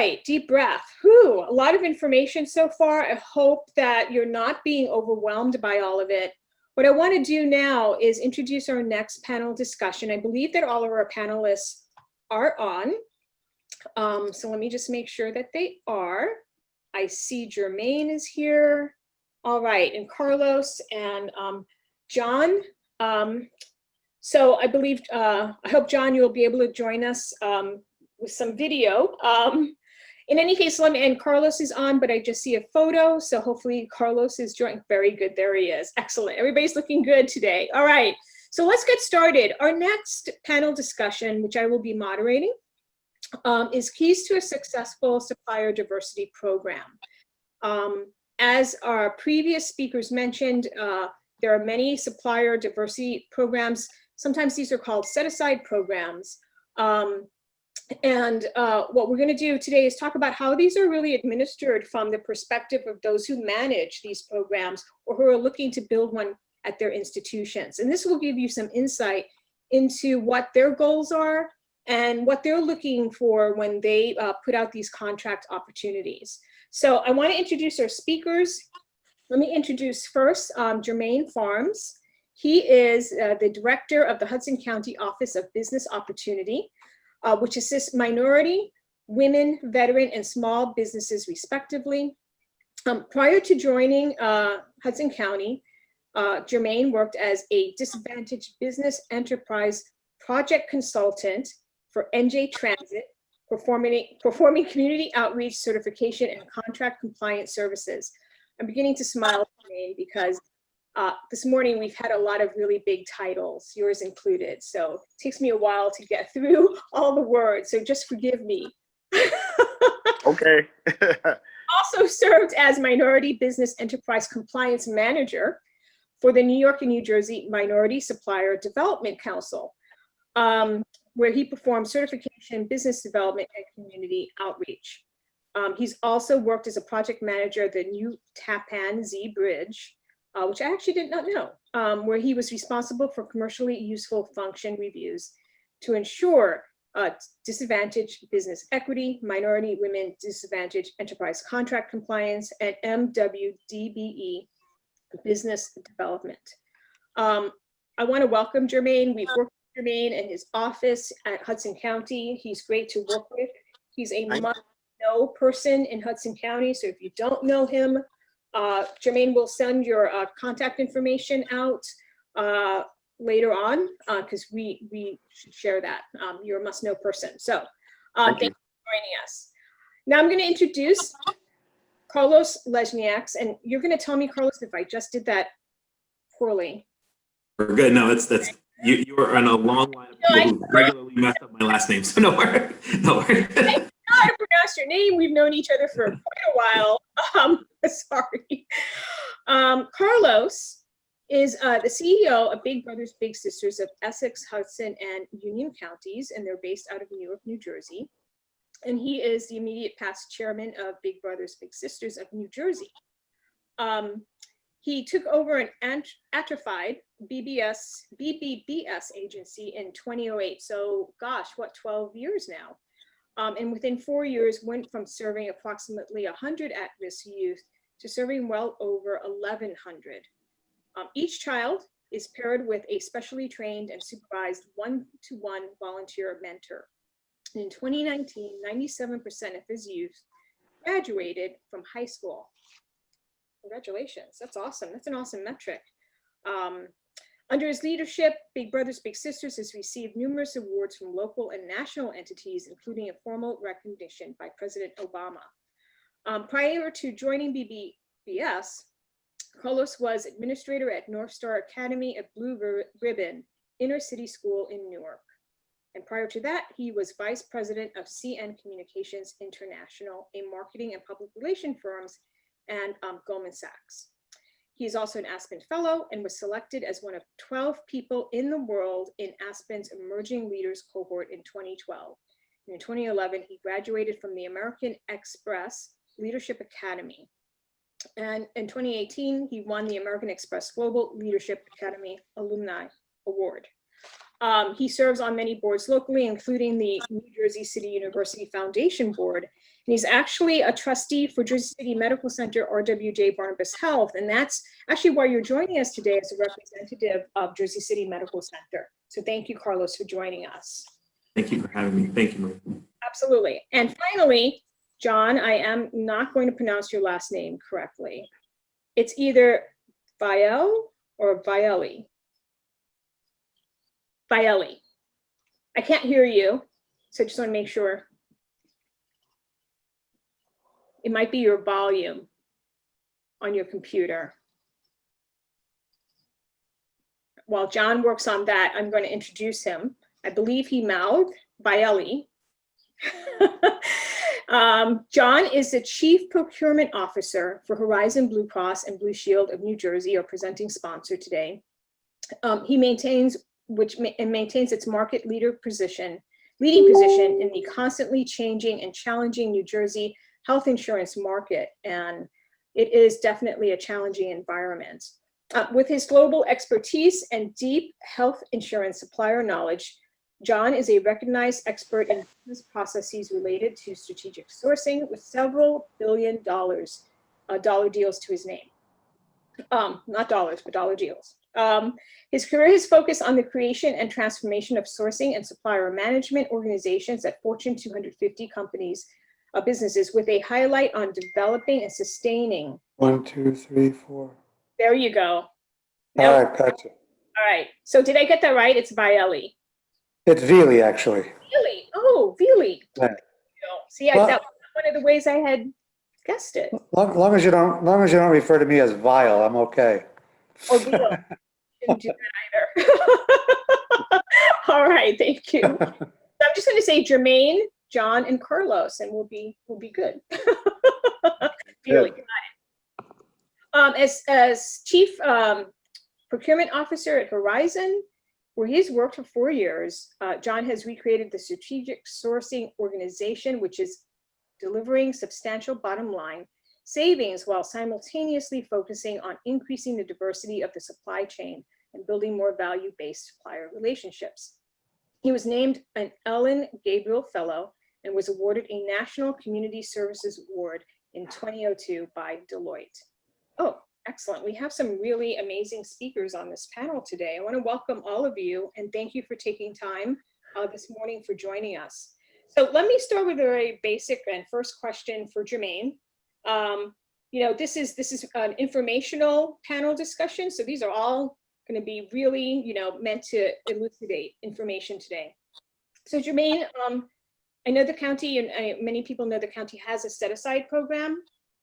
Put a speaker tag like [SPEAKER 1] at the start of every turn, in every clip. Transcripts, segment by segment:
[SPEAKER 1] right, deep breath. Whew, a lot of information so far. I hope that you're not being overwhelmed by all of it. What I want to do now is introduce our next panel discussion. I believe that all of our panelists are on. So let me just make sure that they are. I see Jermaine is here. All right, and Carlos and John. So I believe, I hope, John, you'll be able to join us with some video. In any case, and Carlos is on, but I just see a photo. So hopefully Carlos is joining. Very good, there he is. Excellent, everybody's looking good today. All right, so let's get started. Our next panel discussion, which I will be moderating, is keys to a successful supplier diversity program. As our previous speakers mentioned, there are many supplier diversity programs. Sometimes these are called set-aside programs. What we're going to do today is talk about how these are really administered from the perspective of those who manage these programs or who are looking to build one at their institutions. And this will give you some insight into what their goals are and what they're looking for when they put out these contract opportunities. So I want to introduce our speakers. Let me introduce first Jermaine Pharmes. He is the director of the Hudson County Office of Business Opportunity, which assists minority, women, veteran, and small businesses respectively. Prior to joining Hudson County, Jermaine worked as a disadvantaged business enterprise project consultant for NJ Transit, performing community outreach, certification, and contract compliance services. I'm beginning to smile, Jermaine, because this morning we've had a lot of really big titles, yours included. So it takes me a while to get through all the words, so just forgive me.
[SPEAKER 2] Okay.
[SPEAKER 1] Also served as Minority Business Enterprise Compliance Manager for the New York and New Jersey Minority Supplier Development Council, where he performed certification, business development, and community outreach. He's also worked as a project manager at the new Tappan Zee Bridge, which I actually did not know, where he was responsible for commercially useful function reviews to ensure disadvantaged business equity, minority women disadvantaged enterprise contract compliance, and MWDBE business development. I want to welcome Jermaine. We've worked with Jermaine in his office at Hudson County. He's great to work with. He's a must-know person in Hudson County, so if you don't know him, Jermaine will send your contact information out later on, because we should share that. You're a must-know person. So thank you for joining us. Now I'm going to introduce Carlos Lejnieks, and you're going to tell me, Carlos, if I just did that poorly.
[SPEAKER 3] We're good. No, that's you are on a long line of people who regularly mess up my last name, so no worries. No worries.
[SPEAKER 1] I know how to pronounce your name. We've known each other for quite a while. Sorry. Carlos is the CEO of Big Brothers Big Sisters of Essex, Hudson, and Union counties, and they're based out of New York, New Jersey. And he is the immediate past chairman of Big Brothers Big Sisters of New Jersey. He took over an atrophied BBBS agency in 2008. So gosh, what, 12 years now? And within 4 years went from serving approximately 100 at-risk youth to serving well over 1,100. Each child is paired with a specially trained and supervised one-to-one volunteer mentor. In 2019, 97% of his youth graduated from high school. Congratulations, that's awesome. That's an awesome metric. Under his leadership, Big Brothers Big Sisters has received numerous awards from local and national entities, including a formal recognition by President Obama. Prior to joining BBBS, Carlos was administrator at North Star Academy at Blue Ribbon Inner City School in Newark. And prior to that, he was vice president of CN Communications International, a marketing and public relation firms, and Goldman Sachs. He is also an Aspen Fellow and was selected as one of 12 people in the world in Aspen's Emerging Leaders cohort in 2012. And in 2011, he graduated from the American Express Leadership Academy. And in 2018, he won the American Express Global Leadership Academy Alumni Award. He serves on many boards locally, including the New Jersey City University Foundation Board, he's actually a trustee for Jersey City Medical Center, RWJ Barnabas Health. And that's actually why you're joining us today as a representative of Jersey City Medical Center. So thank you, Carlos, for joining us.
[SPEAKER 3] Thank you for having me. Thank you, Marie.
[SPEAKER 1] Absolutely. And finally, John, I am not going to pronounce your last name correctly. It's either Viele or Viele. Viele. I can't hear you, so I just want to make sure. It might be your volume on your computer. While John works on that, I'm going to introduce him. I believe he mouthed Viele. John is the Chief Procurement Officer for Horizon Blue Cross and Blue Shield of New Jersey, our presenting sponsor today. He maintains its market leading position in the constantly changing and challenging New Jersey health insurance market. And it is definitely a challenging environment. With his global expertise and deep health insurance supplier knowledge, John is a recognized expert in business processes related to strategic sourcing with several $billion-dollar deals to his name. Not dollars, but dollar deals. His career is focused on the creation and transformation of sourcing and supplier management organizations at Fortune 250 companies, businesses, with a highlight on developing and sustaining.
[SPEAKER 4] 1, 2, 3, 4.
[SPEAKER 1] There you go.
[SPEAKER 4] All
[SPEAKER 1] Nope.
[SPEAKER 4] right, gotcha.
[SPEAKER 1] All right. So did I get that right? It's Viele.
[SPEAKER 4] It's Viele, actually.
[SPEAKER 1] Viele. Oh, Viele.
[SPEAKER 4] Yeah.
[SPEAKER 1] See,
[SPEAKER 4] Well,
[SPEAKER 1] that was one of the ways I had guessed it.
[SPEAKER 4] Long as you don't refer to me as vile, I'm okay.
[SPEAKER 1] Or Ville. Didn't do that either. All right, thank you. So I'm just going to say Jermaine, John, and Carlos, and we'll be good. Really, got it. As Chief Procurement Officer at Horizon, where he's worked for 4 years, John has recreated the strategic sourcing organization, which is delivering substantial bottom line savings while simultaneously focusing on increasing the diversity of the supply chain and building more value-based supplier relationships. He was named an Ellen Gabriel Fellow and was awarded a National Community Services Award in 2002 by Deloitte. Oh, excellent. We have some really amazing speakers on this panel today. I want to welcome all of you and thank you for taking time this morning for joining us. So let me start with a very basic and first question for Jermaine. This is an informational panel discussion. So these are all going to be really, meant to elucidate information today. So Jermaine, I know the county, and many people know the county has a set-aside program,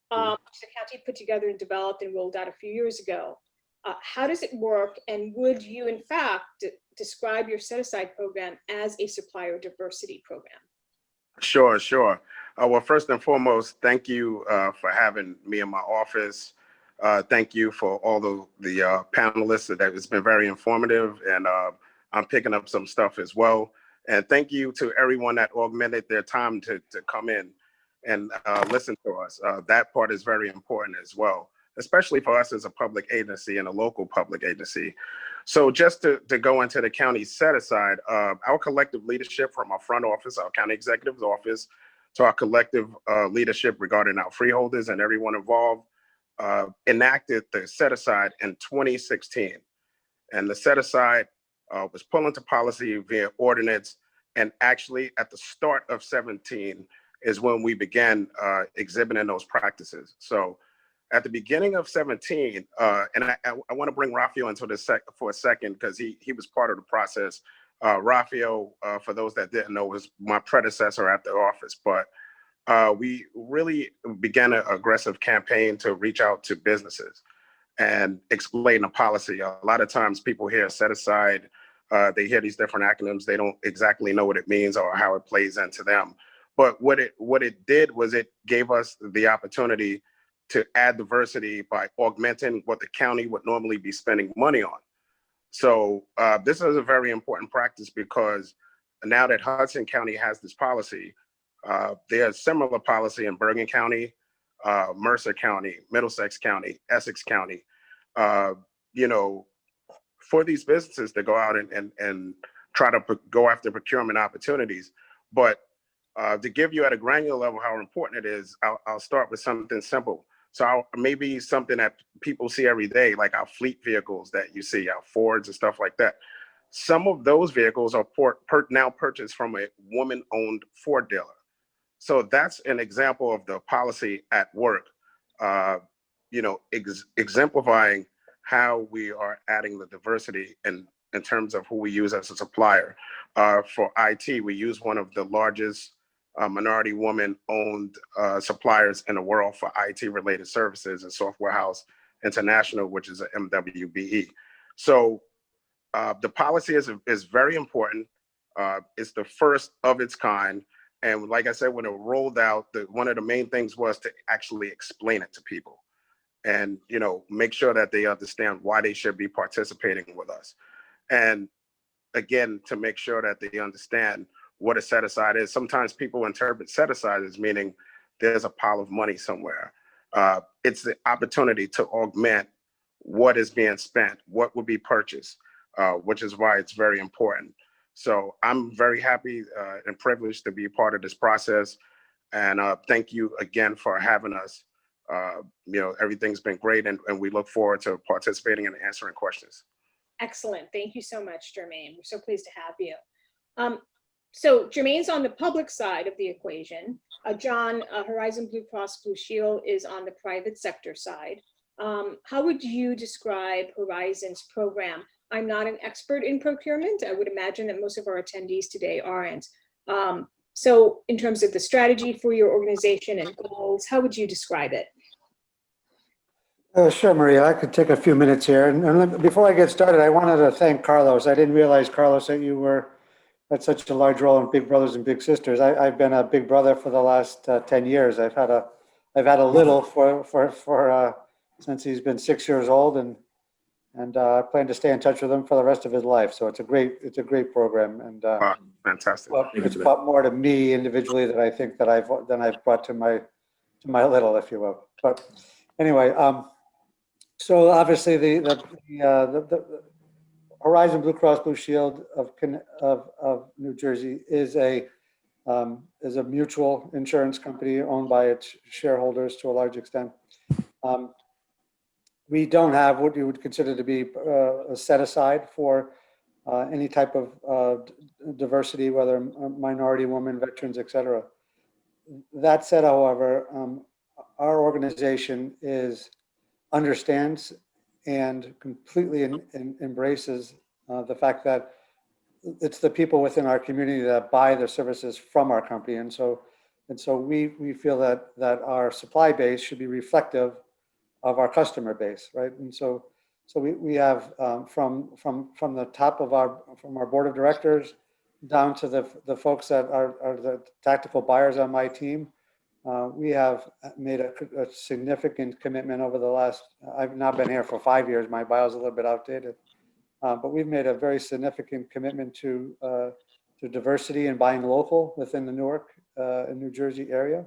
[SPEAKER 1] which the county put together and developed and rolled out a few years ago. How does it work? And would you, in fact, describe your set-aside program as a supplier diversity program?
[SPEAKER 2] Sure. Well, first and foremost, thank you for having me in my office. Thank you for all the panelists. That it's been very informative, and I'm picking up some stuff as well. And thank you to everyone that augmented their time to come in and listen to us. That part is very important as well, especially for us as a public agency and a local public agency. So just to go into the county set aside, our collective leadership from our front office, our county executive's office, to our collective leadership regarding our freeholders and everyone involved, enacted the set aside in 2016. And the set aside was put into policy via ordinance. And actually at the start of 17 is when we began exhibiting those practices. So at the beginning of 17, and I want to bring Raphael into this for a second, because he was part of the process. Raphael, for those that didn't know, was my predecessor at the office, but we really began an aggressive campaign to reach out to businesses and explain the policy. A lot of times people hear set aside, they hear these different acronyms, they don't exactly know what it means or how it plays into them. But what it did was it gave us the opportunity to add diversity by augmenting what the county would normally be spending money on. So this is a very important practice, because now that Hudson County has this policy, there's similar policy in Bergen County, Mercer County, Middlesex County, Essex County, for these businesses to go out and try to go after procurement opportunities. But To give you at a granular level how important it is, I'll start with something simple. So maybe something that people see every day, like our fleet vehicles that you see, our Fords and stuff like that. Some of those vehicles are now purchased from a woman-owned Ford dealer. So that's an example of the policy at work, exemplifying how we are adding the diversity in terms of who we use as a supplier. For IT, we use one of the largest minority woman-owned suppliers in the world for IT-related services and Software House International, which is a MWBE. So the policy is very important. It's the first of its kind. And like I said, when it rolled out, one of the main things was to actually explain it to people and, make sure that they understand why they should be participating with us. And again, to make sure that they understand what a set aside is. Sometimes people interpret set aside as meaning there's a pile of money somewhere. It's the opportunity to augment what is being spent, what will be purchased, which is why it's very important. So I'm very happy and privileged to be part of this process. And thank you again for having us. Everything's been great, and we look forward to participating and answering questions.
[SPEAKER 1] Excellent. Thank you so much, Jermaine. We're so pleased to have you. So Jermaine's on the public side of the equation. John, Horizon Blue Cross Blue Shield is on the private sector side. How would you describe Horizon's program? I'm not an expert in procurement. I would imagine that most of our attendees today aren't. So in terms of the strategy for your organization and goals, how would you describe it?
[SPEAKER 4] Sure, Maria, I could take a few minutes here. And before I get started, I wanted to thank Carlos. I didn't realize, Carlos, that you had such a large role in Big Brothers and Big Sisters. I've been a big brother for the last 10 years. I've had a little since he's been 6 years old, and I plan to stay in touch with him for the rest of his life. So it's a great program, and
[SPEAKER 2] Fantastic.
[SPEAKER 4] well, it's brought more to me individually that I think that I've brought to my little, if you will. But anyway, so obviously the Horizon Blue Cross Blue Shield of New Jersey is a mutual insurance company owned by its shareholders to a large extent. We don't have what you would consider to be a set aside for any type of diversity, whether minority, women, veterans, etc. That said, however, our organization understands and completely embraces the fact that it's the people within our community that buy their services from our company, and so we feel that our supply base should be reflective of our customer base, right? And so we have from the top of our board of directors down to the folks that are the tactical buyers on my team. We have made a significant commitment over the last, I've now been here for 5 years, my bio's a little bit outdated, but we've made a very significant commitment to diversity and buying local within the Newark and New Jersey area.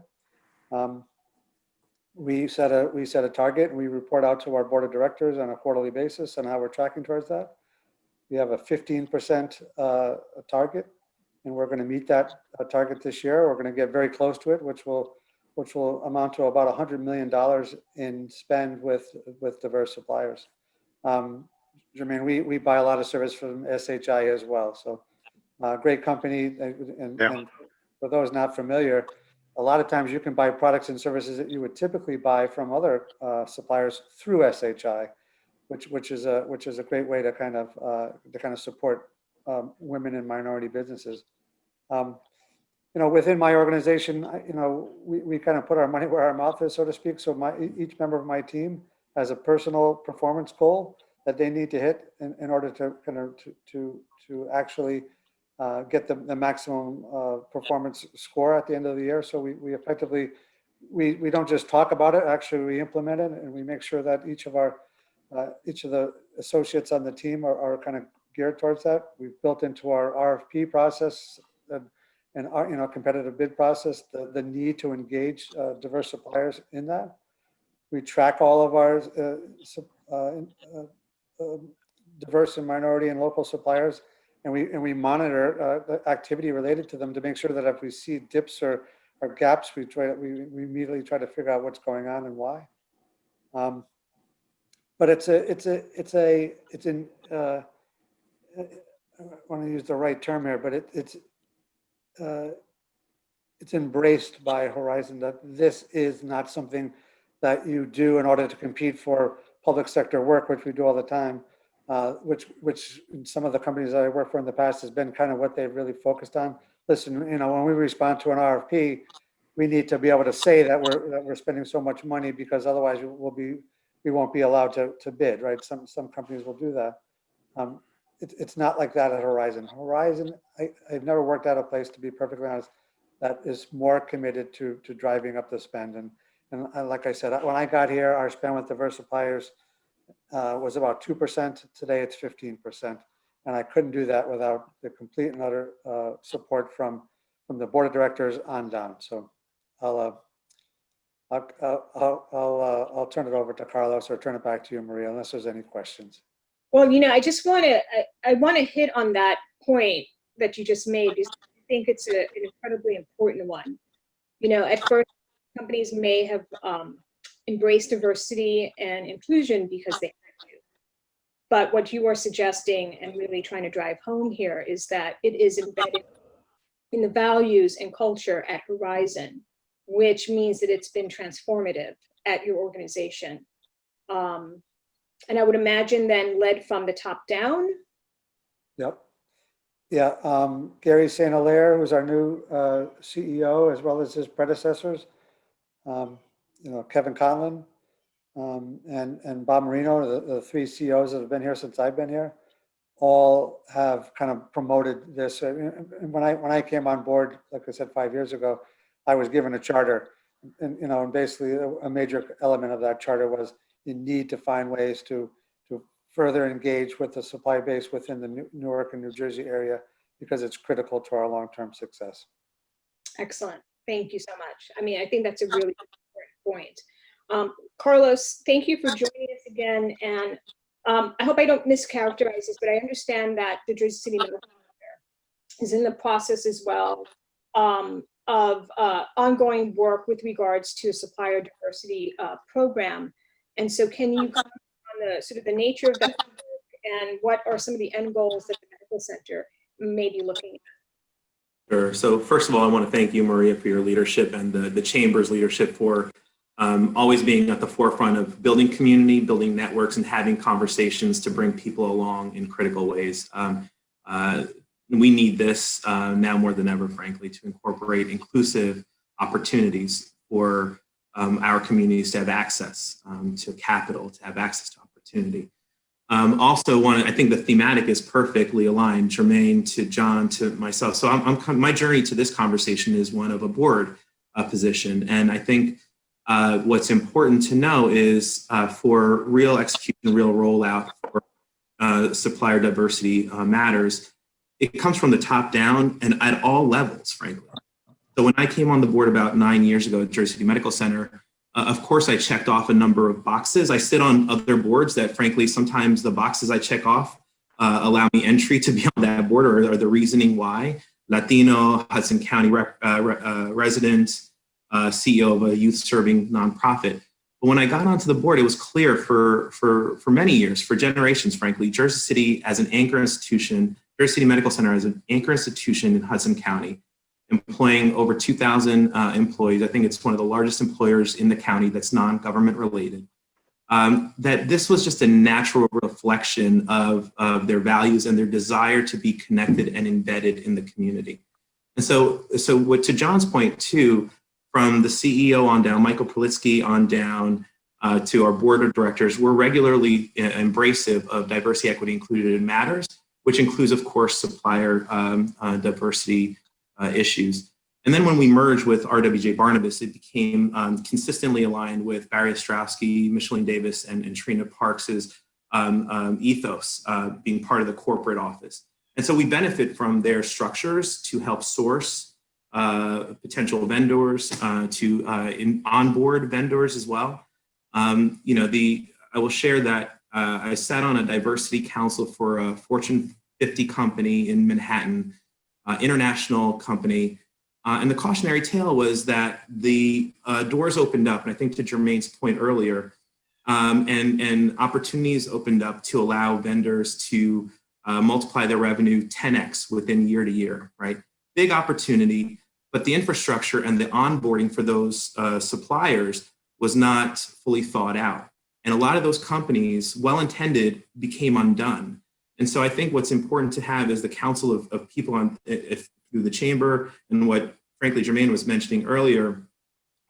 [SPEAKER 4] We set a target, and we report out to our board of directors on a quarterly basis on how we're tracking towards that. We have a 15% target, and we're going to meet that target this year. We're going to get very close to it, which will amount to about $100 million in spend with diverse suppliers. Jermaine, we buy a lot of service from SHI as well. So great company. And for those not familiar, a lot of times you can buy products and services that you would typically buy from other suppliers through SHI, which is a great way to kind of support women and minority businesses. Within my organization, we kind of put our money where our mouth is, so to speak. So each member of my team has a personal performance goal that they need to hit in order to kind of to actually get the maximum performance score at the end of the year. So we effectively, we don't just talk about it, actually we implement it, and we make sure that each of the associates on the team are kind of geared towards that. We've built into our RFP process and our competitive bid process the need to engage diverse suppliers in that. We track all of our diverse and minority and local suppliers and we monitor the activity related to them to make sure that if we see dips or gaps, we immediately try to figure out what's going on and why. But I want to use the right term here, but it's embraced by Horizon that this is not something that you do in order to compete for public sector work, which we do all the time, which in some of the companies that I worked for in the past has been kind of what they've really focused on. Listen, when we respond to an RFP, we need to be able to say that we're spending so much money, because otherwise we won't be allowed to bid, right? Some companies will do that. It's not like that at Horizon. Horizon, I've never worked at a place, to be perfectly honest, that is more committed to driving up the spend. And like I said, when I got here, our spend with diverse suppliers was about 2%. Today it's 15%. And I couldn't do that without the complete and utter support from the board of directors on down. So I'll turn it over to Carlos, or turn it back to you, Maria, unless there's any questions.
[SPEAKER 1] Well, I just want to hit on that point that you just made, because I think it's an incredibly important one. At first, companies may have embraced diversity and inclusion because they had to. But what you are suggesting and really trying to drive home here is that it is embedded in the values and culture at Horizon, which means that it's been transformative at your organization. And I would imagine then led from the top down.
[SPEAKER 4] Yep. Yeah. Gary St. Hilaire, who's our new CEO, as well as his predecessors, Kevin Conlon, and Bob Marino, the three CEOs that have been here since I've been here, all have kind of promoted this. And when I came on board, like I said, 5 years ago, I was given a charter, and basically a major element of that charter was you need to find ways to further engage with the supply base within the Newark and New Jersey area, because it's critical to our long-term success.
[SPEAKER 1] Excellent. Thank you so much. I think that's a really important point. Carlos, thank you for joining us again. And I hope I don't mischaracterize this, but I understand that the Jersey City Medical Center is in the process as well of ongoing work with regards to a supplier diversity program. And so can you comment on the sort of the nature of that work, and what are some of the end goals that the medical center may be looking at?
[SPEAKER 3] Sure. So first of all, I want to thank you, Maria, for your leadership, and the Chamber's leadership for always being at the forefront of building community, building networks, and having conversations to bring people along in critical ways. We need this now more than ever, frankly, to incorporate inclusive opportunities for our communities to have access to capital, to have access to opportunity. Also, I think the thematic is perfectly aligned, Jermaine, to John, to myself. So my journey to this conversation is one of a board position. And I think what's important to know is for real execution, real rollout for supplier diversity matters, it comes from the top down and at all levels, frankly. So when I came on the board about 9 years ago at Jersey City Medical Center, of course, I checked off a number of boxes. I sit on other boards that, frankly, sometimes the boxes I check off allow me entry to be on that board, or the reasoning why. Latino, Hudson County resident, CEO of a youth-serving nonprofit. But when I got onto the board, it was clear for many years, for generations, frankly, Jersey City as an anchor institution, Jersey City Medical Center as an anchor institution in Hudson County, employing over 2,000 employees. I think it's one of the largest employers in the county that's non-government related. That this was just a natural reflection of their values and their desire to be connected and embedded in the community. And so to John's point too, from the CEO on down, Michael Politsky on down, to our board of directors, we're regularly embracive of diversity, equity, inclusion matters, which includes, of course, supplier diversity issues. And then when we merged with RWJ Barnabas, it became consistently aligned with Barry Ostrowski, Micheline Davis, and Trina Parks's ethos, being part of the corporate office. And so we benefit from their structures to help source potential vendors, to onboard vendors as well. I will share that I sat on a diversity council for a Fortune 50 company in Manhattan, international company. And the cautionary tale was that the doors opened up, and I think to Jermaine's point earlier, and opportunities opened up to allow vendors to multiply their revenue 10x within year to year, right? Big opportunity, but the infrastructure and the onboarding for those suppliers was not fully thought out. And a lot of those companies, well-intended, became undone. And so I think what's important to have is the council of people through the chamber, and what frankly Jermaine was mentioning earlier,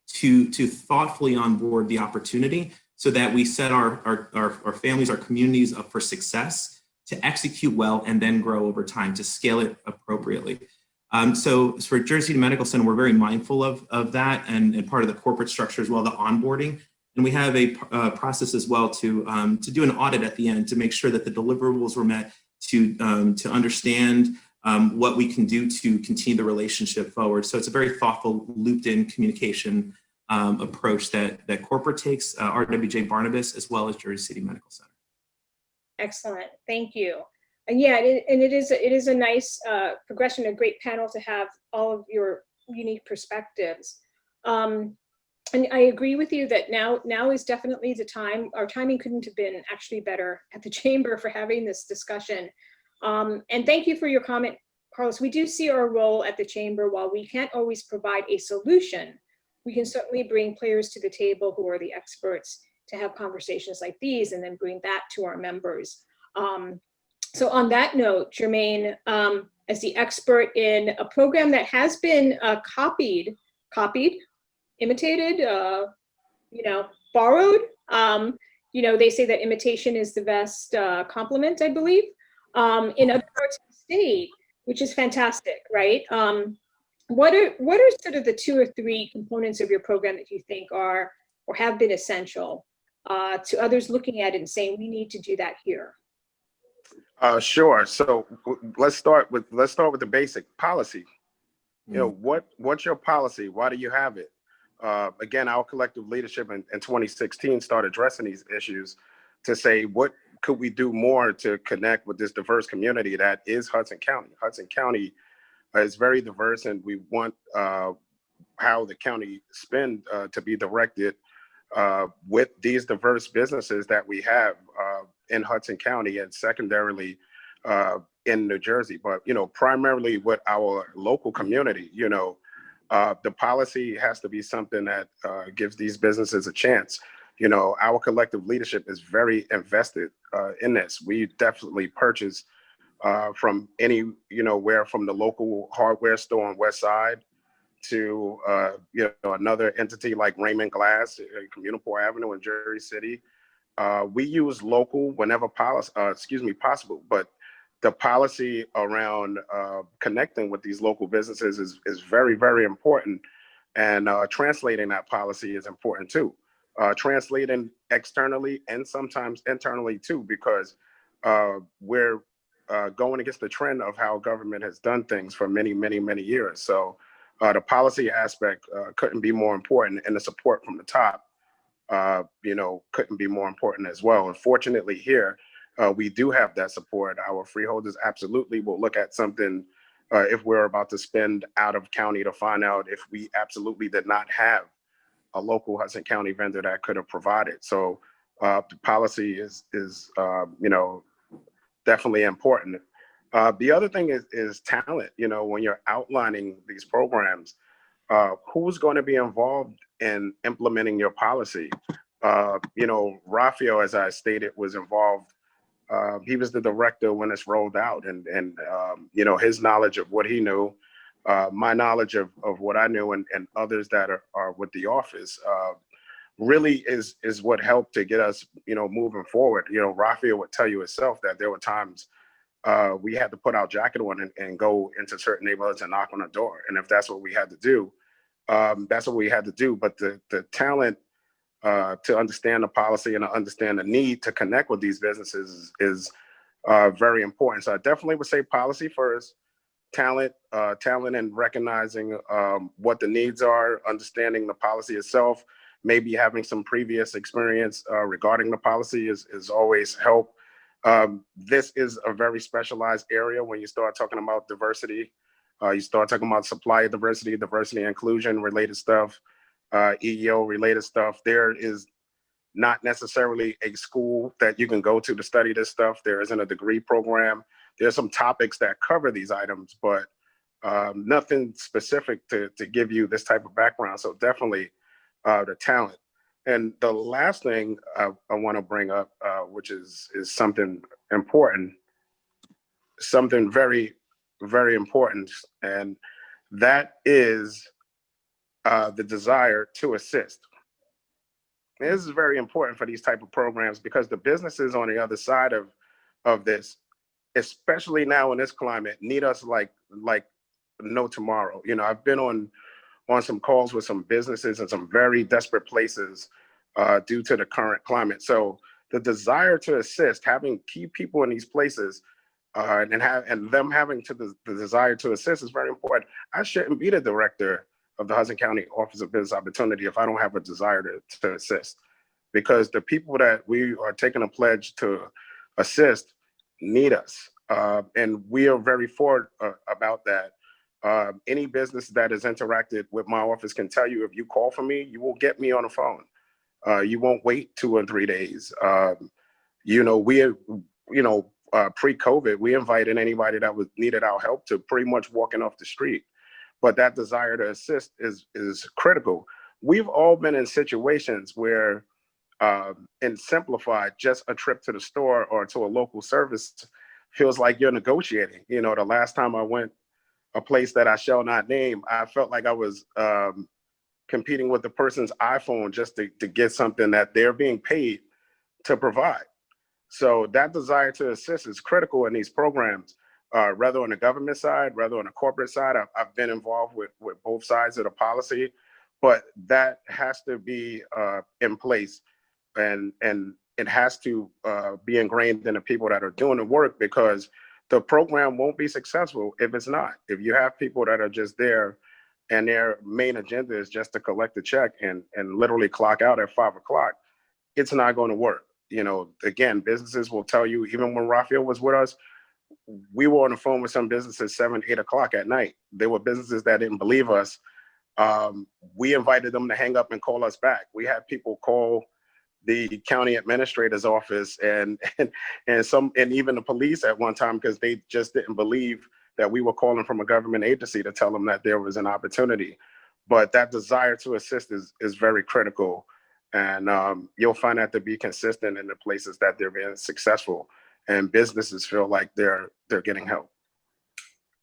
[SPEAKER 3] to thoughtfully onboard the opportunity so that we set our families, our communities up for success, to execute well and then grow over time, to scale it appropriately. So for Jersey City Medical Center, we're very mindful of that, and part of the corporate structure as well, the onboarding. And we have a process as well to do an audit at the end to make sure that the deliverables were met, to understand what we can do to continue the relationship forward. So it's a very thoughtful, looped-in communication approach that corporate takes, RWJ Barnabas, as well as Jersey City Medical Center.
[SPEAKER 1] Excellent, thank you. And yeah, it is a nice progression, a great panel to have all of your unique perspectives. And I agree with you that now is definitely the time. Our timing couldn't have been actually better at the chamber for having this discussion. And thank you for your comment, Carlos. We do see our role at the chamber. While we can't always provide a solution, we can certainly bring players to the table who are the experts to have conversations like these, and then bring that to our members. So on that note, Jermaine, as the expert in a program that has been copied, imitated, borrowed. They say that imitation is the best compliment, I believe, in other parts of the state, which is fantastic, right? What are sort of the 2 or 3 components of your program that you think are or have been essential to others looking at it and saying, we need to do that here?
[SPEAKER 2] Sure. So let's start with the basic policy. What's your policy? Why do you have it? Again, our collective leadership in 2016 started addressing these issues to say, what could we do more to connect with this diverse community that is Hudson County? Hudson County is very diverse, and we want how the county spend to be directed with these diverse businesses that we have in Hudson County, and secondarily in New Jersey. But, primarily with our local community, the policy has to be something that gives these businesses a chance. Our collective leadership is very invested in this. We definitely purchase from where from the local hardware store on West Side to another entity like Raymond Glass, Communipore Avenue in Jersey City. We use local whenever possible, but the policy around connecting with these local businesses is very, very important, and translating that policy is important too. Translating externally and sometimes internally too, because we're going against the trend of how government has done things for many, many, many years. So the policy aspect couldn't be more important, and the support from the top, couldn't be more important as well. Unfortunately, here we do have that support. Our freeholders absolutely will look at something if we're about to spend out of county to find out if we absolutely did not have a local Hudson County vendor that could have provided. So the policy is definitely important. The other thing is talent. When you're outlining these programs, who's going to be involved in implementing your policy? Raphael, as I stated, was involved. He was the director when it's rolled out, and his knowledge of what he knew, my knowledge of what I knew, and others that are with the office, really is what helped to get us, moving forward. Raphael would tell you himself that there were times we had to put our jacket on and go into certain neighborhoods and knock on a door. And if that's what we had to do, that's what we had to do. But the talent to understand the policy and to understand the need to connect with these businesses is very important. So I definitely would say policy first, talent and recognizing what the needs are, understanding the policy itself, maybe having some previous experience regarding the policy is always help. This is a very specialized area when you start talking about diversity. You start talking about supplier diversity, diversity and inclusion related stuff, EEO related stuff. There is not necessarily a school that you can go to study this stuff. There isn't a degree program. There's some topics that cover these items, but nothing specific to give you this type of background. So definitely the talent. And the last thing I want to bring up, which is something important, something very, very important, and that is the desire to assist. And this is very important for these type of programs because the businesses on the other side of this, especially now in this climate, need us like no tomorrow. You know, I've been on some calls with some businesses in some very desperate places due to the current climate. So the desire to assist, having key people in these places and them having the desire to assist is very important. I shouldn't be the director of the Hudson County Office of Business Opportunity if I don't have a desire to assist, because the people that we are taking a pledge to assist need us. And we are very forward about that. Any business that has interacted with my office can tell you, if you call for me, you will get me on the phone. You won't wait 2 or 3 days. Pre-COVID, we invited anybody that needed our help to pretty much walking off the street. But that desire to assist is critical. We've all been in situations where, in simplified, just a trip to the store or to a local service feels like you're negotiating. You know, the last time I went a place that I shall not name, I felt like I was competing with the person's iPhone just to get something that they're being paid to provide. So that desire to assist is critical in these programs, whether on the government side, whether on the corporate side. I've been involved with both sides of the policy, but that has to be in place, and it has to be ingrained in the people that are doing the work, because the program won't be successful if it's not. If you have people that are just there and their main agenda is just to collect the check and literally clock out at 5 o'clock, it's not going to work. You know, again, businesses will tell you, even when Raphael was with us, we were on the phone with some businesses 7, 8 o'clock at night. There were businesses that didn't believe us. We invited them to hang up and call us back. We had people call the county administrator's office and even the police at one time, because they just didn't believe that we were calling from a government agency to tell them that there was an opportunity. But that desire to assist is very critical. And you'll find that to be consistent in the places that they're being successful, and businesses feel like they're getting help.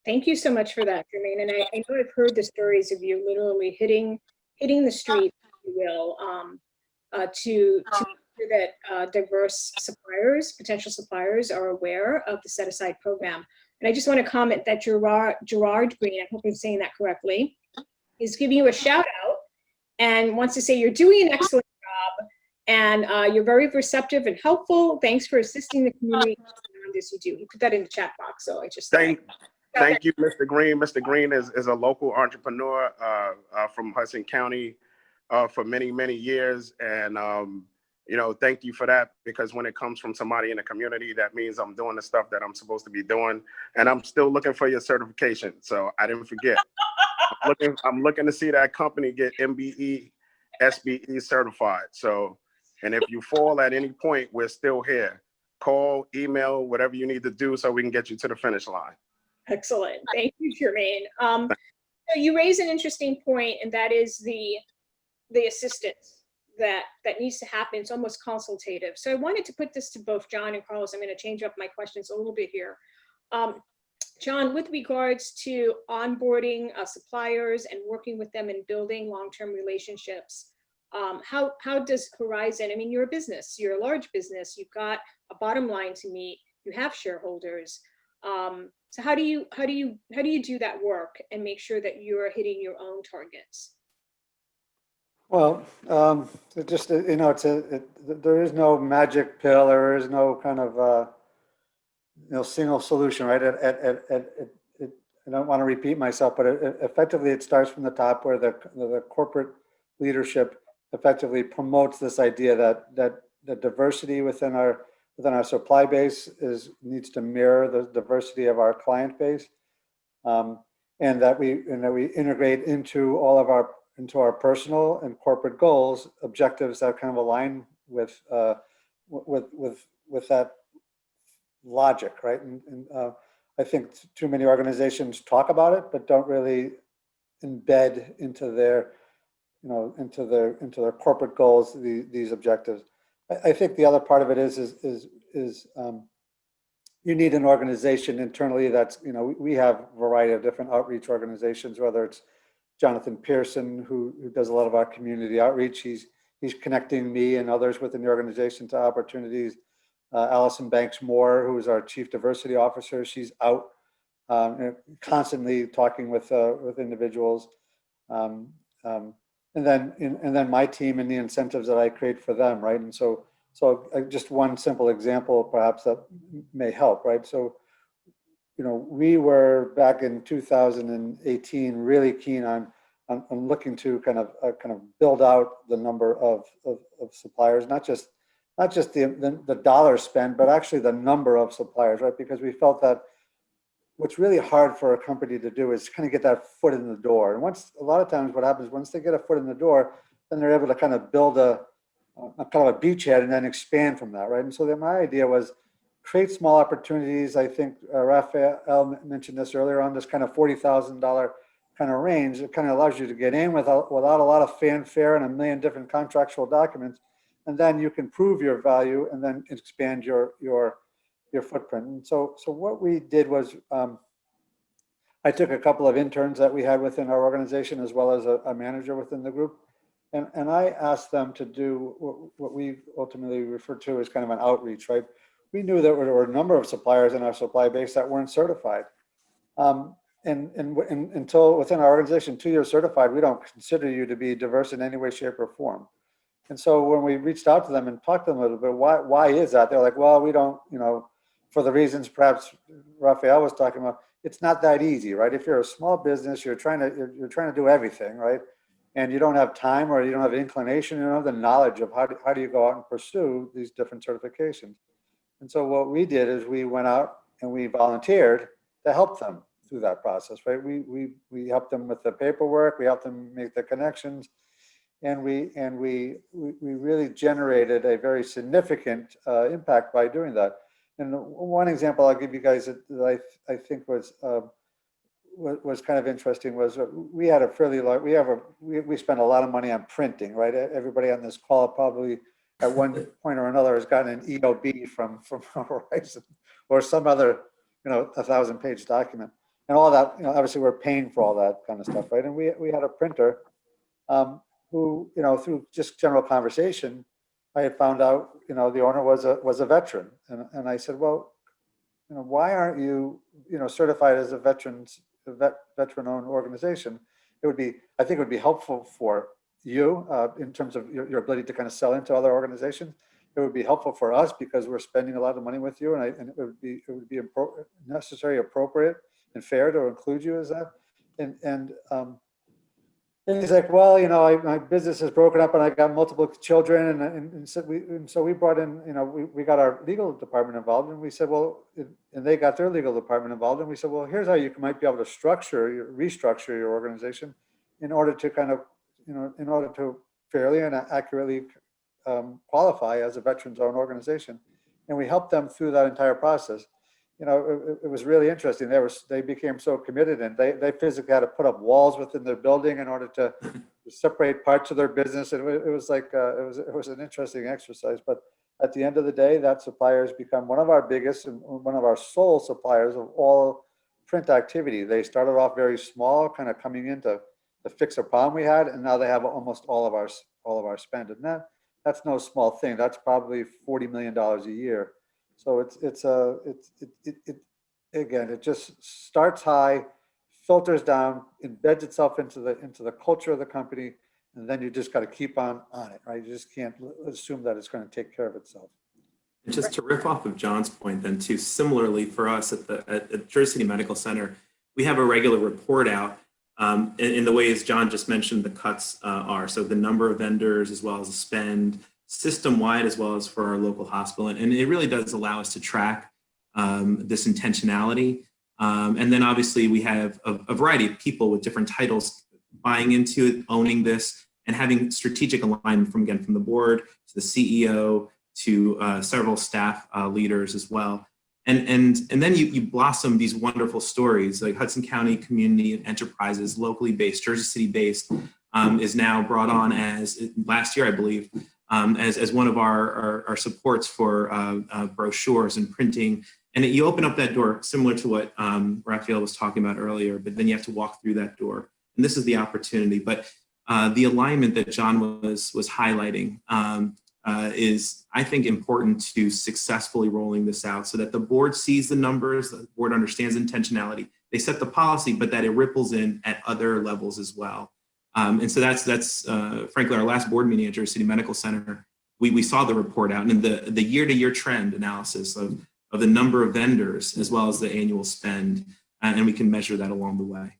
[SPEAKER 1] Thank you so much for that, Jermaine. And I know I've heard the stories of you literally hitting the street, if you will, to make sure that diverse suppliers, potential suppliers, are aware of the set aside program. And I just want to comment that Gerard Green, I hope I'm saying that correctly, is giving you a shout out and wants to say you're doing an excellent job, and you're very receptive and helpful. Thanks for assisting the community on this you do. He put that in the chat box, so I just
[SPEAKER 2] thank you, Mr. Green. Mr. Green is a local entrepreneur from Hudson County for many, many years, and thank you for that, because when it comes from somebody in the community, that means I'm doing the stuff that I'm supposed to be doing, and I'm still looking for your certification. So I didn't forget. I'm looking to see that company get MBE, SBE certified. So, and if you fall at any point, we're still here. Call, email, whatever you need to do so we can get you to the finish line.
[SPEAKER 1] Excellent. Thank you, Jermaine. So you raise an interesting point, and that is the assistance that needs to happen. It's almost consultative. So I wanted to put this to both John and Carlos. I'm going to change up my questions a little bit here. John, with regards to onboarding suppliers and working with them and building long-term relationships, how does Horizon, I mean, you're a business, you're a large business, you've got a bottom line to meet, you have shareholders. So how do you do that work and make sure that you're hitting your own targets?
[SPEAKER 4] Well, there is no magic pill. There is no kind of single solution, right? I don't want to repeat myself, but effectively it starts from the top, where the corporate leadership effectively promotes this idea that the diversity within our within our supply base needs to mirror the diversity of our client base, and that we integrate into all of our personal and corporate goals, objectives that kind of align with that logic, right? And I think too many organizations talk about it, but don't really embed into their into their corporate goals these objectives. I think the other part of it is you need an organization internally that's, we have a variety of different outreach organizations, whether it's Jonathan Pearson, who does a lot of our community outreach. He's connecting me and others within the organization to opportunities. Allison Banks Moore, who is our Chief Diversity Officer, she's out constantly talking with individuals. And then my team and the incentives that I create for them, right? And so just one simple example, perhaps, that may help, right? So, we were back in 2018 really keen on looking to kind of build out the number of suppliers, not just the dollar spent, but actually the number of suppliers, right? Because we felt that what's really hard for a company to do is kind of get that foot in the door. And a lot of times what happens, once they get a foot in the door, then they're able to kind of build a kind of a beachhead and then expand from that, right? And so my idea was create small opportunities. I think Raphael mentioned this earlier on, this kind of $40,000 kind of range. It kind of allows you to get in without a lot of fanfare and a million different contractual documents. And then you can prove your value and then expand your footprint. And so what we did was I took a couple of interns that we had within our organization, as well as a manager within the group. And I asked them to do what we ultimately refer to as kind of an outreach, right? We knew that there were a number of suppliers in our supply base that weren't certified. And until within our organization, 2 years certified, we don't consider you to be diverse in any way, shape, or form. And so when we reached out to them and talked to them a little bit, why is that? They're like, well, we don't, for the reasons perhaps Raphael was talking about, it's not that easy, right? If you're a small business, you're trying to do everything, right? And you don't have time, or you don't have inclination, you don't have the knowledge of how do you go out and pursue these different certifications. And so what we did is we went out and we volunteered to help them through that process, right? We helped them with the paperwork, we helped them make the connections, and we really generated a very significant impact by doing that. And one example I'll give you guys that I think was kind of interesting was we had a fairly large, we spent a lot of money on printing, right? Everybody on this call probably at one point or another has gotten an EOB from Horizon or some other 1,000-page document, and all that. Obviously we're paying for all that kind of stuff, right? And we had a printer who, through just general conversation, I had found out the owner was a veteran, and I said, well, why aren't you certified as a veteran-owned organization? I think it would be helpful for you in terms of your ability to kind of sell into other organizations. It would be helpful for us because we're spending a lot of money with you, and it would be necessary, appropriate, and fair to include you as that. And he's like, well, my business is broken up and I got multiple children. And so we brought in, we got our legal department involved, and we said, well, and they got their legal department involved. And we said, well, here's how you might be able to restructure your organization in order to kind of, in order to fairly and accurately qualify as a veterans-owned organization. And we helped them through that entire process. It was really interesting. They became so committed, and they physically had to put up walls within their building in order to separate parts of their business. And it was like it was an interesting exercise. But at the end of the day, that supplier has become one of our biggest and one of our sole suppliers of all print activity. They started off very small, kind of coming in to fix a problem we had, and now they have almost all of our spend. And that's no small thing. That's probably $40 million a year. So it just starts high, filters down, embeds itself into the culture of the company, and then you just got to keep on it, right? You just can't assume that it's going to take care of itself.
[SPEAKER 3] And just to riff off of John's point then too, similarly for us at Jersey City Medical Center, we have a regular report out in the ways John just mentioned the cuts are. So the number of vendors as well as the spend. system-wide as well as for our local hospital. And it really does allow us to track this intentionality. And then obviously we have a variety of people with different titles buying into it, owning this, and having strategic alignment from the board to the CEO to several staff leaders as well. And then you blossom these wonderful stories like Hudson County Community Enterprises, locally based, Jersey City based, is now brought on as last year, I believe, as one of our supports for brochures and printing. And you open up that door similar to what Raphael was talking about earlier, but then you have to walk through that door. And this is the opportunity. But the alignment that John was highlighting is, I think, important to successfully rolling this out so that the board sees the numbers, the board understands intentionality, they set the policy, but that it ripples in at other levels as well. And so that's frankly, our last board meeting at Jersey City Medical Center, we saw the report out and the year-to-year trend analysis of the number of vendors as well as the annual spend, and we can measure that along the way.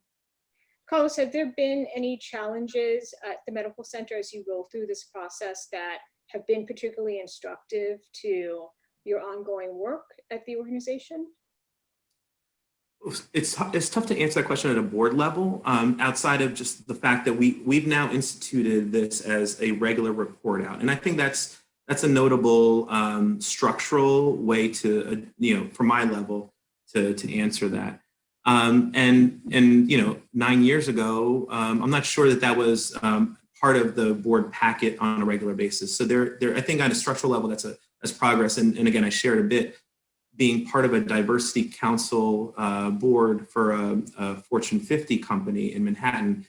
[SPEAKER 1] Carlos, have there been any challenges at the medical center as you go through this process that have been particularly instructive to your ongoing work at the organization?
[SPEAKER 3] It's tough to answer that question at a board level, outside of just the fact that we've now instituted this as a regular report out. And I think that's a notable structural way to, from my level to answer that. And 9 years ago, I'm not sure that was part of the board packet on a regular basis. So there, I think on a structural level, that's progress. And again, I shared a bit, being part of a diversity council board for a Fortune 50 company in Manhattan.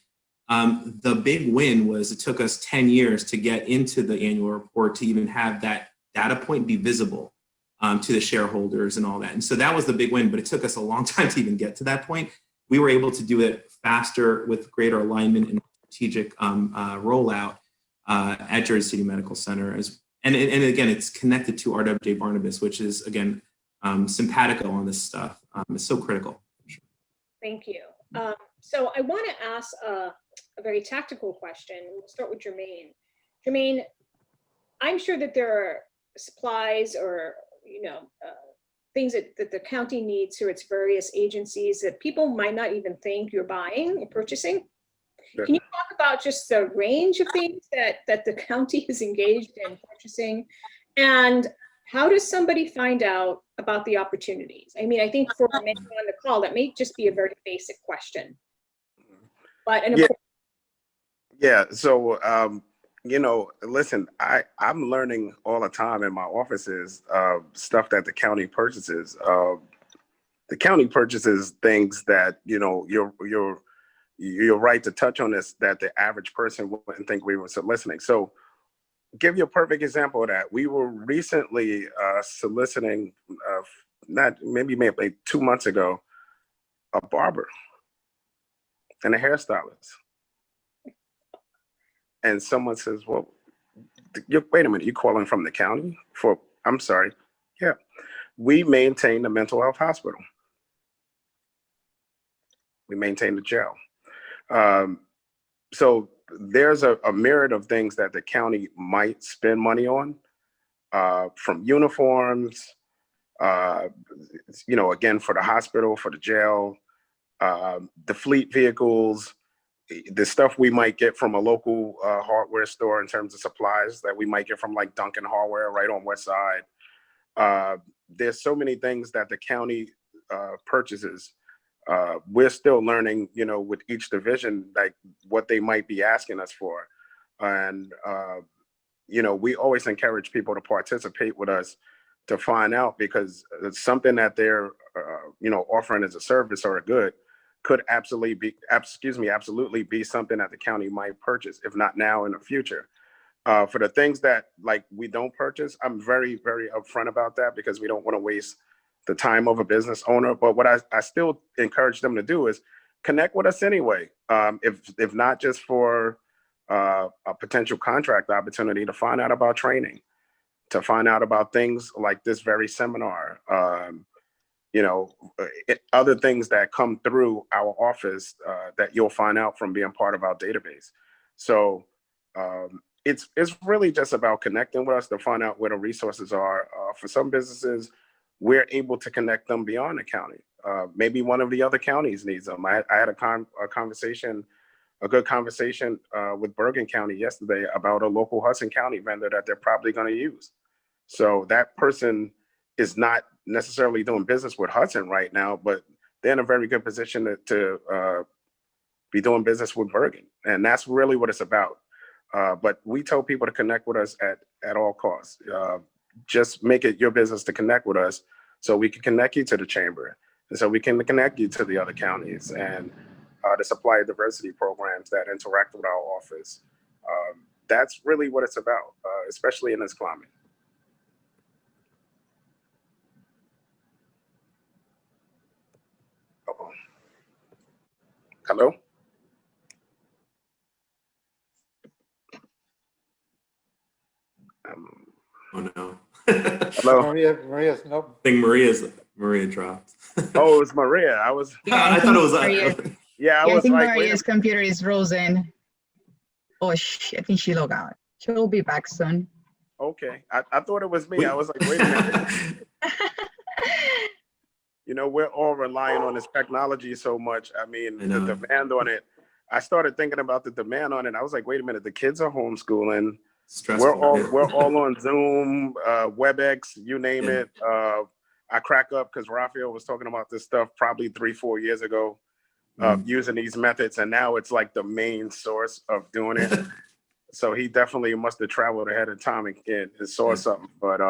[SPEAKER 3] The big win was it took us 10 years to get into the annual report to even have that data point be visible to the shareholders and all that. And so that was the big win, but it took us a long time to even get to that point. We were able to do it faster with greater alignment and strategic rollout at Jersey City Medical Center. And again, it's connected to RWJ Barnabas, which is, again, simpatico on this stuff. It's so critical.
[SPEAKER 1] Thank you. So I want to ask a very tactical question. We'll start with Jermaine. Jermaine, I'm sure that there are supplies or things that the county needs through its various agencies that people might not even think you're buying or purchasing.
[SPEAKER 2] Sure.
[SPEAKER 1] Can you talk about just the range of things that the county is engaged in purchasing, and how does somebody find out about the opportunities? I mean, I think for many on the call, that may just be a very basic question. But
[SPEAKER 2] yeah. So listen, I'm learning all the time in my offices stuff that the county purchases. The county purchases things that you're right to touch on this, that the average person wouldn't think we were soliciting. So give you a perfect example of that. We were recently soliciting, maybe 2 months ago, a barber and a hairstylist. And someone says, well, wait a minute, you calling from the county? I'm sorry. Yeah, we maintain the mental health hospital. We maintain the jail. So there's a myriad of things that the county might spend money on, from uniforms, again, for the hospital, for the jail, the fleet vehicles, the stuff we might get from a local hardware store in terms of supplies that we might get from like Duncan Hardware right on West Side. There's so many things that the county purchases. We're still learning, with each division, like what they might be asking us for. And, we always encourage people to participate with us to find out, because it's something that they're, offering as a service or a good could absolutely be something that the county might purchase, if not now, in the future. For the things that we don't purchase, I'm very, very upfront about that, because we don't want to waste the time of a business owner. But what I still encourage them to do is connect with us anyway. If not just for a potential contract opportunity, to find out about training, to find out about things like this very seminar, other things that come through our office that you'll find out from being part of our database. So it's really just about connecting with us to find out where the resources are. For some businesses, we're able to connect them beyond the county. Maybe one of the other counties needs them. I had a good conversation with Bergen County yesterday about a local Hudson County vendor that they're probably going to use. So that person is not necessarily doing business with Hudson right now, but they're in a very good position to be doing business with Bergen. And that's really what it's about. But we tell people to connect with us at all costs. Just make it your business to connect with us so we can connect you to the chamber. And so we can connect you to the other counties and the supplier diversity programs that interact with our office. That's really what it's about, especially in this climate. Uh-oh. Hello?
[SPEAKER 3] Oh no.
[SPEAKER 2] Hello?
[SPEAKER 4] Maria's, nope.
[SPEAKER 3] I think Maria dropped.
[SPEAKER 2] Oh, it's Maria. I was.
[SPEAKER 3] I thought it was
[SPEAKER 5] Maria,
[SPEAKER 2] Yeah, I
[SPEAKER 5] I
[SPEAKER 2] was
[SPEAKER 5] think
[SPEAKER 2] like, wait a
[SPEAKER 5] Maria's computer is frozen. Oh, I think she logged out. She'll be back soon.
[SPEAKER 2] okay. I thought it was me. I was like, wait a minute. You know, we're all relying on this technology so much. I mean,
[SPEAKER 3] I
[SPEAKER 2] the
[SPEAKER 3] know.
[SPEAKER 2] demand on it. I started thinking about the demand on it. I was like, wait a minute. The kids are homeschooling.
[SPEAKER 3] Stressful.
[SPEAKER 2] We're all on Zoom, WebEx, you name
[SPEAKER 3] Yeah.
[SPEAKER 2] it. I crack up because Raphael was talking about this stuff probably 3-4 years ago, using these methods, and now it's like the main source of doing it. So he definitely must have traveled ahead of time and saw something. But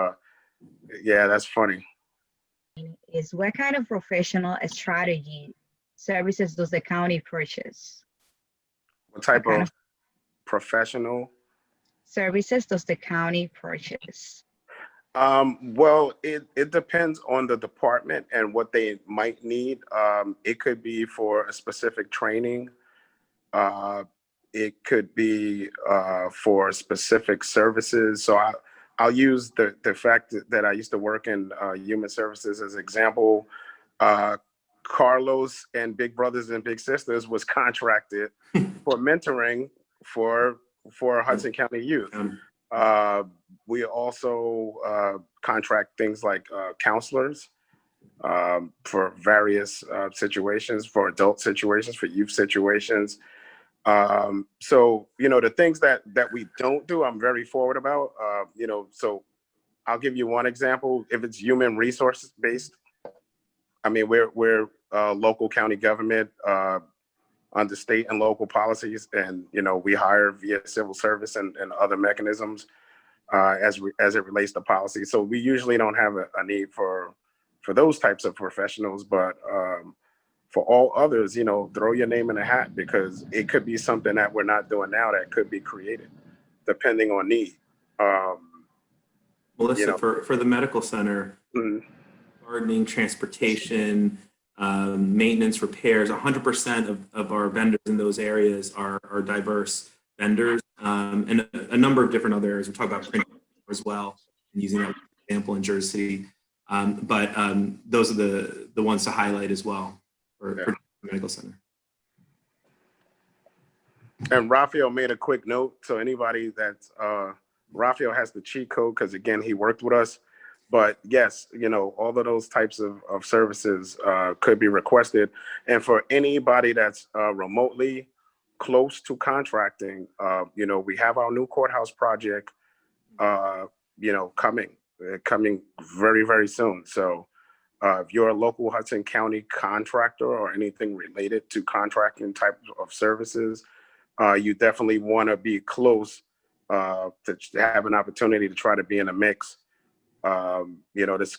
[SPEAKER 2] yeah, that's funny.
[SPEAKER 5] Is what kind of professional strategy services does the county purchase?
[SPEAKER 2] What type
[SPEAKER 5] What kind
[SPEAKER 2] of professional?
[SPEAKER 5] Services does the county purchase?
[SPEAKER 2] Well, it depends on the department and what they might need. It could be for a specific training. It could be for specific services. So I'll use the fact that I used to work in human services as an example. Carlos and Big Brothers and Big Sisters was contracted for mentoring for Hudson County youth. We also contract things like counselors for various situations, for adult situations, for youth situations. So, you know, the things that we don't do, I'm very forward about, you know, so I'll give you one example. If it's human resources based, I mean, we're local county government under state and local policies, and, you know, we hire via civil service and other mechanisms as it relates to policy. So we usually don't have a need for those types of professionals, but for all others, you know, throw your name in a hat, because it could be something that we're not doing now that could be created depending on need.
[SPEAKER 3] Melissa,
[SPEAKER 2] you know,
[SPEAKER 3] for the medical center, gardening, transportation, maintenance, repairs, 100% of our vendors in those areas are diverse vendors, and a number of different other areas. We talk about print as well, and using that example in Jersey City. But those are the ones to highlight as well for the medical center.
[SPEAKER 2] And Raphael made a quick note. So anybody that's Raphael has the cheat code, because again, he worked with us. But yes, you know, all of those types of services could be requested. And for anybody that's remotely close to contracting, you know, we have our new courthouse project, you know, coming very, very soon. So if you're a local Hudson County contractor or anything related to contracting type of services, you definitely want to be close to have an opportunity to try to be in a mix. You know, this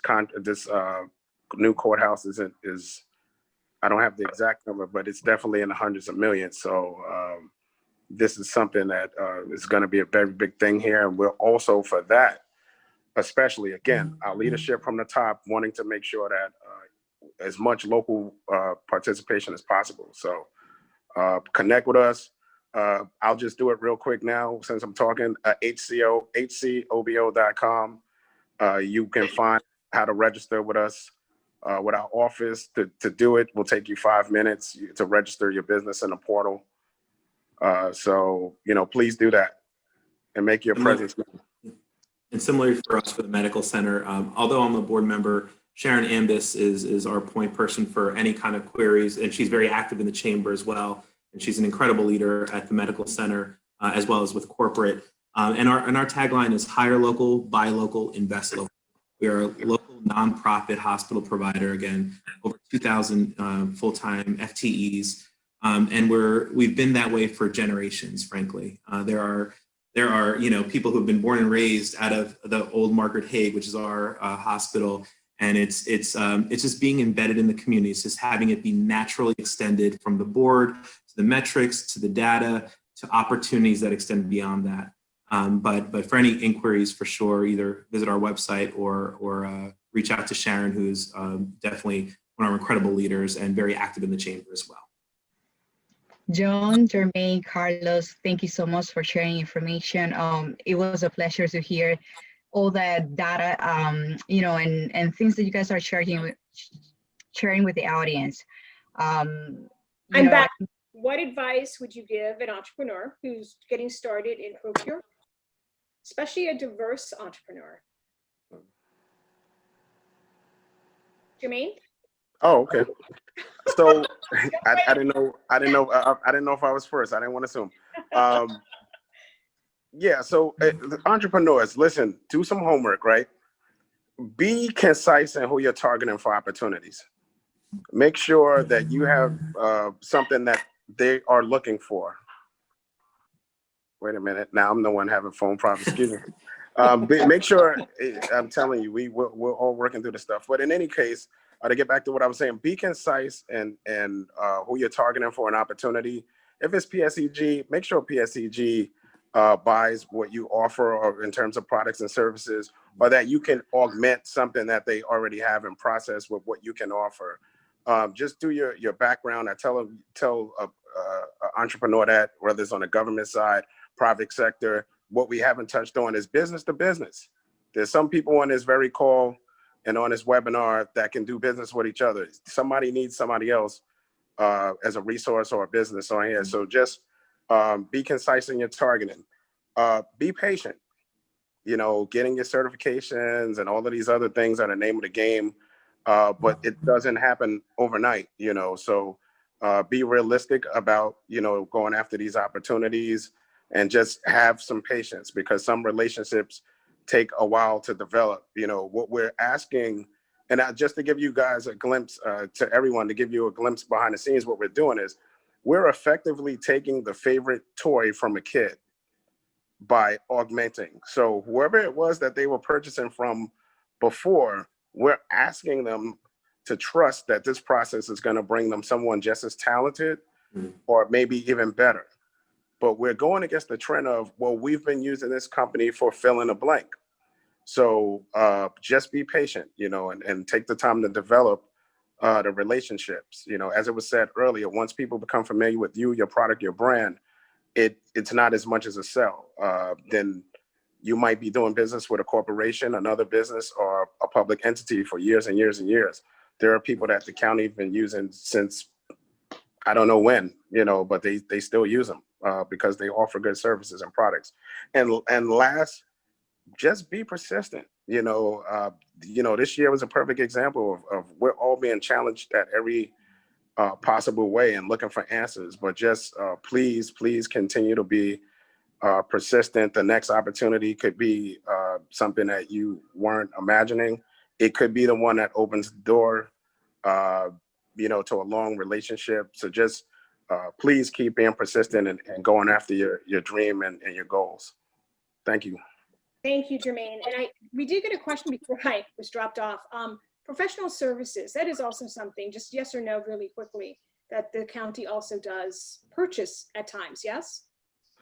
[SPEAKER 2] new courthouse is I don't have the exact number, but it's definitely in the hundreds of millions. So this is something that is going to be a very big thing here. And we're also, for that, especially, again, our leadership from the top wanting to make sure that as much local participation as possible. So connect with us. I'll just do it real quick now since I'm talking. hcobo.com. You can find how to register with us, with our office. To do it will take you 5 minutes to register your business in the portal. So, you know, please do that. and make your presence known.
[SPEAKER 3] And similarly for us for the medical center, although I'm a board member, Sharon Ambis is our point person for any kind of queries, and she's very active in the chamber as well. And she's an incredible leader at the medical center, as well as with corporate. And our tagline is hire local, buy local, invest local. We are a local nonprofit hospital provider, again, over 2,000 full-time FTEs. And we've been that way for generations, frankly. There are people who have been born and raised out of the old Margaret Haig, which is our hospital. And it's just being embedded in the community. It's just having it be naturally extended from the board to the metrics, to the data, to opportunities that extend beyond that. But for any inquiries, for sure, either visit our website or reach out to Sharon, who's definitely one of our incredible leaders and very active in the chamber as well.
[SPEAKER 5] John, Jermaine, Carlos, thank you so much for sharing information. It was a pleasure to hear all that data, and things that you guys are sharing with the audience.
[SPEAKER 1] I'm back. What advice would you give an entrepreneur who's getting started in procurement, especially a diverse entrepreneur? Jermaine?
[SPEAKER 2] Oh, okay. So I didn't know if I was first. I didn't want to assume. Yeah. So entrepreneurs, listen, do some homework, right? Be concise in who you're targeting for opportunities. Make sure that you have something that they are looking for. Wait a minute. Now I'm the one having phone problems. Excuse me. Make sure, I'm telling you, we're all working through the stuff. But in any case, to get back to what I was saying, be concise and who you're targeting for an opportunity. If it's PSEG, make sure PSEG buys what you offer or in terms of products and services, or that you can augment something that they already have in process with what you can offer. Just do your background. I tell an entrepreneur that, whether it's on the government side, private sector, what we haven't touched on is business to business. There's some people on this very call and on this webinar that can do business with each other. Somebody needs somebody else as a resource or a business on here. So just be concise in your targeting. Be patient. Getting your certifications and all of these other things are the name of the game, but it doesn't happen overnight. So be realistic about going after these opportunities and just have some patience, because some relationships take a while to develop. What we're asking, and just to give you guys a glimpse, to everyone, to give you a glimpse behind the scenes, what we're doing is we're effectively taking the favorite toy from a kid by augmenting. So whoever it was that they were purchasing from before, we're asking them to trust that this process is going to bring them someone just as talented or maybe even better. But we're going against the trend of, well, we've been using this company for fill in a blank. So just be patient, and take the time to develop the relationships. As it was said earlier, once people become familiar with you, your product, your brand, it's not as much as a sell. Then you might be doing business with a corporation, another business, or a public entity for years and years and years. There are people that the county's been using since I don't know when, but they still use them because they offer good services and products. And last, just be persistent. This year was a perfect example of we're all being challenged at every possible way and looking for answers. But just please continue to be persistent. The next opportunity could be something that you weren't imagining. It could be the one that opens the door, to a long relationship. So just please keep being persistent and going after your dream and your goals. Thank you.
[SPEAKER 1] Thank you, Jermaine. And we did get a question before I was dropped off. Professional services, that is also something, just yes or no, really quickly, that the county also does purchase at times, yes?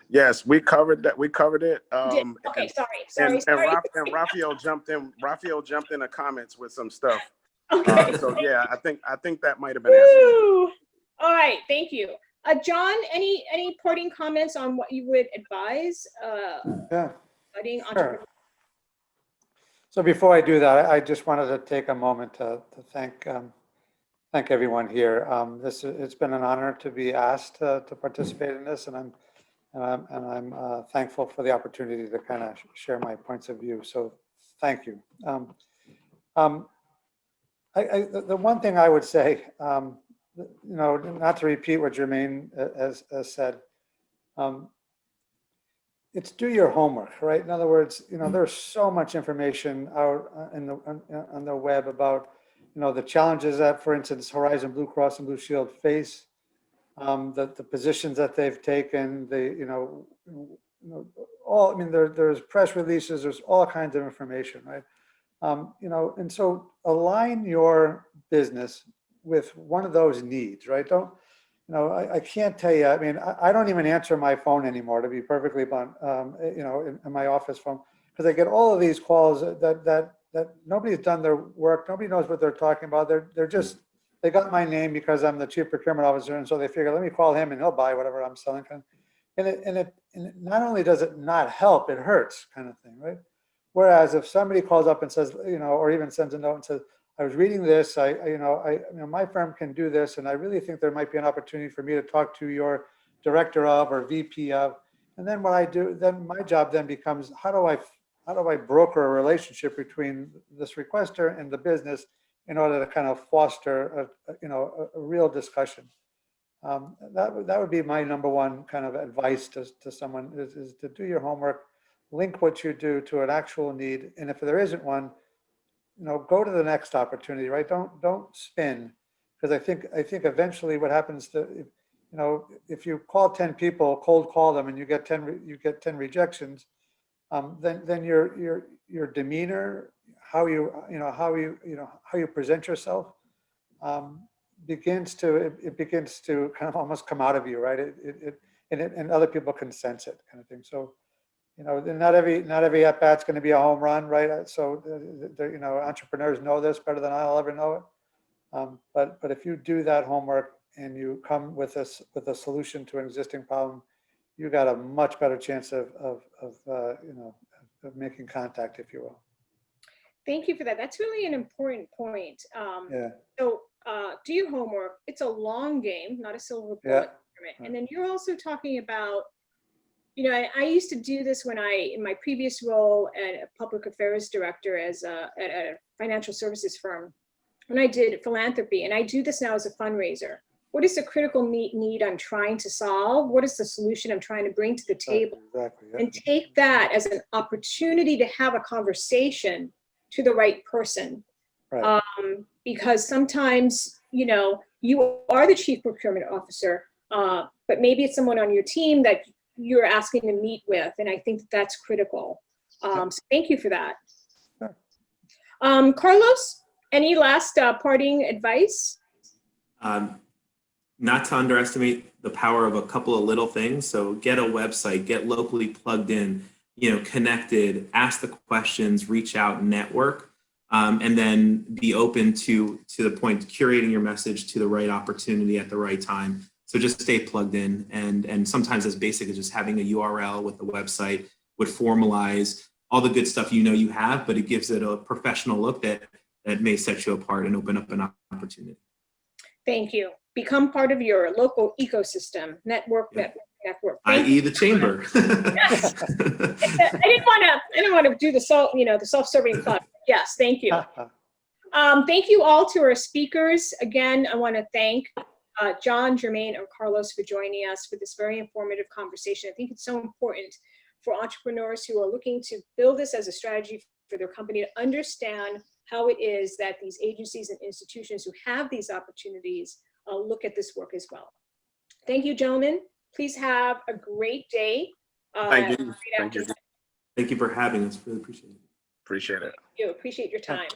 [SPEAKER 2] Yes, we covered that. We covered it.
[SPEAKER 1] Okay, sorry.
[SPEAKER 2] And Raphael jumped in. Raphael jumped in the comments with some stuff.
[SPEAKER 1] Okay.
[SPEAKER 2] So yeah, I think that might have been answered.
[SPEAKER 1] Woo! All right, thank you. John, any parting comments on what you would advise budding entrepreneurs?
[SPEAKER 4] So before I do that, I just wanted to take a moment to thank everyone here. It's been an honor to be asked to participate in this, and I'm and I'm thankful for the opportunity to kind of share my points of view. So thank you. The one thing I would say, not to repeat what Jermaine has said, it's do your homework, right? In other words, there's so much information out on the web about, the challenges that, for instance, Horizon Blue Cross and Blue Shield face, the positions that they've taken, there's press releases, there's all kinds of information, right? And so align your business with one of those needs, right? I can't tell you, I don't even answer my phone anymore, to be perfectly blunt, in my office phone, because I get all of these calls that nobody's done their work. Nobody knows what they're talking about. They got my name because I'm the chief procurement officer. And so they figure, let me call him and he'll buy whatever I'm selling. And it not only does it not help, it hurts, kind of thing, right? Whereas if somebody calls up and says, or even sends a note and says, I was reading this, my firm can do this, and I really think there might be an opportunity for me to talk to your director of or VP of. And then what I do, then my job then becomes, how do I broker a relationship between this requester and the business in order to kind of foster a real discussion. That would be my number one kind of advice to someone is to do your homework, link what you do to an actual need, and if there isn't one, go to the next opportunity, right? Don't spin, because I think eventually what happens to, if you call 10 people, cold call them, and you get 10 rejections, then your demeanor, how you present yourself, begins to kind of almost come out of you, right? And other people can sense it, kind of thing. So, not every at bat's going to be a home run, right? So, entrepreneurs know this better than I'll ever know it. But if you do that homework and you come with a solution to an existing problem, you got a much better chance of making contact, if you will.
[SPEAKER 1] Thank you for that. That's really an important point.
[SPEAKER 4] Yeah.
[SPEAKER 1] So do your homework. It's a long game, not a silver bullet. Yeah. And then you're also talking about, I used to do this in my previous role at a public affairs director at a financial services firm, when I did philanthropy, and I do this now as a fundraiser. What is the critical need I'm trying to solve? What is the solution I'm trying to bring to the table? Exactly, yeah. And take that as an opportunity to have a conversation to the right person. Right. Because sometimes, you are the chief procurement officer, but maybe it's someone on your team that you're asking to meet with. And I think that's critical. So thank you for that. Sure. Carlos, any last parting advice?
[SPEAKER 3] Not to underestimate the power of a couple of little things. So get a website, get locally plugged in, connected, ask the questions, reach out, network, and then be open to the point, curating your message to the right opportunity at the right time. So just stay plugged in, and sometimes as basic as just having a URL with a website would formalize all the good stuff you have, but it gives it a professional look that may set you apart and open up an opportunity.
[SPEAKER 1] Thank you. Become part of your local ecosystem, network.
[SPEAKER 3] I.e. the chamber.
[SPEAKER 1] I didn't want to do the self-serving plug. Yes, thank you. Thank you all to our speakers. Again, I want to thank John, Jermaine, and Carlos for joining us for this very informative conversation. I think it's so important for entrepreneurs who are looking to build this as a strategy for their company to understand how it is that these agencies and institutions who have these opportunities look at this work as well. Thank you, gentlemen. Please have a great day.
[SPEAKER 2] Thank you. Thank you.
[SPEAKER 3] Thank you for having us. Really appreciate it.
[SPEAKER 2] Appreciate it.
[SPEAKER 1] Thank you. Appreciate your time.